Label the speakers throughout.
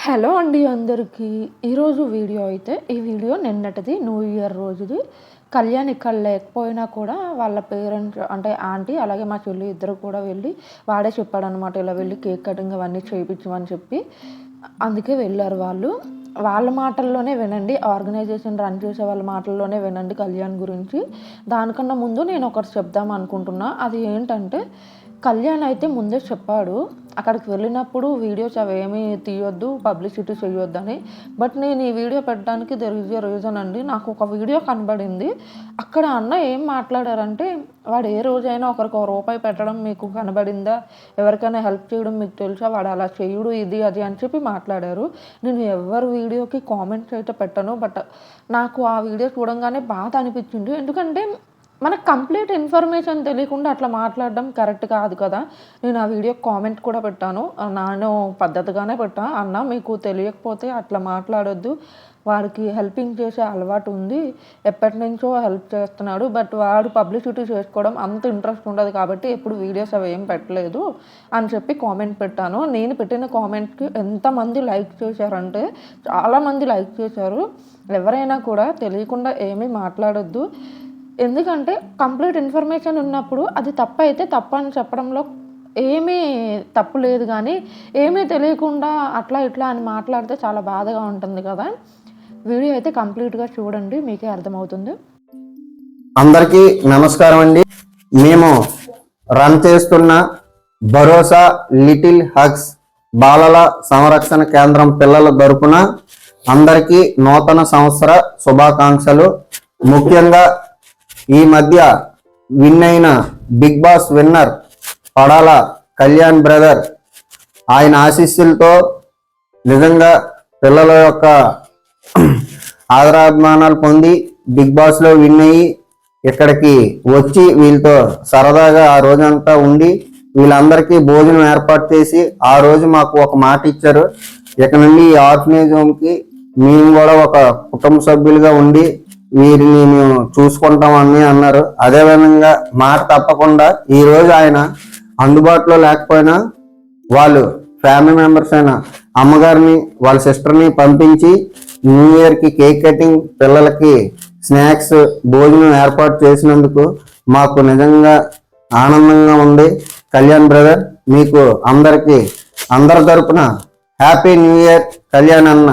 Speaker 1: Hello అండి అందరికీ. ఈరోజు వీడియో అయితే ఈ వీడియో నిన్నటిది న్యూ ఇయర్ రోజుది. కళ్యాణ్ ఇక్కడ లేకపోయినా కూడా వాళ్ళ పేరెంట్స్ అంటే ఆంటీ అలాగే మా చెల్లి ఇద్దరు కూడా వెళ్ళి వాడే చెప్పాడనమాట, ఇలా వెళ్ళి కేక్ కటింగ్ అవన్నీ చేయించమని చెప్పి. అందుకే వెళ్ళారు వాళ్ళు. వాళ్ళ మాటల్లోనే వినండి, ఆర్గనైజేషన్ రన్ చేసే వాళ్ళ మాటల్లోనే వినండి కళ్యాణ్ గురించి. దానికన్నా ముందు నేను ఒకటి చెప్దాం అనుకుంటున్నా. అది ఏంటంటే, కళ్యాణ్ అయితే ముందే చెప్పాడు అక్కడికి వెళ్ళినప్పుడు వీడియోస్ అవేమీ తీయొద్దు, పబ్లిసిటీ చేయొద్దని. బట్ నేను ఈ వీడియో పెట్టడానికి దెర్ ఈజ్ ఎ రీజన్ అండి. నాకు ఒక వీడియో కనబడింది. అక్కడ అన్న ఏం మాట్లాడారంటే, వాడు ఏ రోజైనా ఒకరికి రూపాయి పెట్టడం మీకు కనబడిందా, ఎవరికైనా హెల్ప్ చేయడం మీకు తెలుసా, వాడు అలా చేయుడు ఇది అది అని చెప్పి మాట్లాడారు. నేను ఎవరి వీడియోకి కామెంట్స్ అయితే పెట్టను, బట్ నాకు ఆ వీడియో చూడంగానే బాధ అనిపించింది. ఎందుకంటే మనకు కంప్లీట్ ఇన్ఫర్మేషన్ తెలియకుండా అట్లా మాట్లాడడం కరెక్ట్ కాదు కదా. నేను ఆ వీడియో కామెంట్ కూడా పెట్టాను. నేను పద్ధతిగానే పెట్టా, అన్న మీకు తెలియకపోతే అట్లా మాట్లాడొద్దు, వాడికి హెల్పింగ్ చేసే అలవాటు ఉంది, ఎప్పటి నుంచో హెల్ప్ చేస్తున్నాడు, బట్ వాడు పబ్లిసిటీ చేసుకోవడం అంత ఇంట్రెస్ట్ ఉండదు కాబట్టి ఎప్పుడు వీడియోస్ అవి ఏం పెట్టలేదు అని చెప్పి కామెంట్ పెట్టాను. నేను పెట్టిన కామెంట్కి ఎంతమంది లైక్ చేశారంటే చాలామంది లైక్ చేశారు. ఎవరైనా కూడా తెలియకుండా ఏమీ మాట్లాడొద్దు. ఎందుకంటే కంప్లీట్ ఇన్ఫర్మేషన్ ఉన్నప్పుడు అది తప్పు అయితే తప్పు అని చెప్పడంలో ఏమీ తప్పు లేదు, కానీ ఏమీ తెలియకుండా అట్లా ఇట్లా అని మాట్లాడితే చాలా బాధగా ఉంటుంది కదా. వీడియో అయితే కంప్లీట్గా చూడండి, మీకే అర్థమవుతుంది.
Speaker 2: అందరికీ నమస్కారం అండి. మేము రన్ చేస్తున్న భరోసా లిటిల్ హగ్స్ బాలల సంరక్షణ కేంద్రం పిల్లల తరపున అందరికీ నూతన సంవత్సర శుభాకాంక్షలు. ముఖ్యంగా ఈ మధ్య విన్ అయిన big boss winner Padala Kalyan brother, ఆయన ఆశీస్సులతో నిజంగా పిల్లల యొక్క ఆదరాభిమానాలు పొంది బిగ్ బాస్లో విన్ అయ్యి ఇక్కడికి వచ్చి వీళ్ళతో సరదాగా ఆ రోజంతా ఉండి వీళ్ళందరికీ భోజనం ఏర్పాటు చేసి ఆ రోజు మాకు ఒక మాట ఇచ్చారు, ఇక నుండి ఈ ఆర్ఫనేజ్ హోమ్కి మేము కూడా ఒక కుటుంబ సభ్యులుగా ఉండి వీరిని మేము చూసుకుంటామని అన్నారు. అదేవిధంగా మాట తప్పకుండా ఈ రోజు ఆయన అందుబాటులో లేకపోయినా వాళ్ళు ఫ్యామిలీ మెంబర్స్ అయిన అమ్మగారిని వాళ్ళ సిస్టర్ని పంపించి న్యూ ఇయర్కి కేక్ కటింగ్, పిల్లలకి స్నాక్స్, భోజనం ఏర్పాటు చేసినందుకు మాకు నిజంగా ఆనందంగా ఉంది. కళ్యాణ్ బ్రదర్, మీకు అందరికి అందరి తరపున హ్యాపీ న్యూ ఇయర్ కళ్యాణ్ అన్న.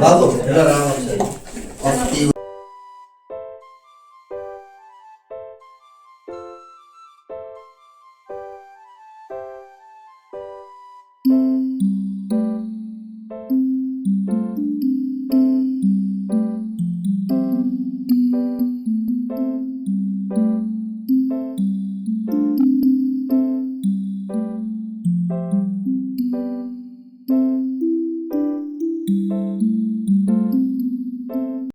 Speaker 3: బాబు ఎలా రావచ్చు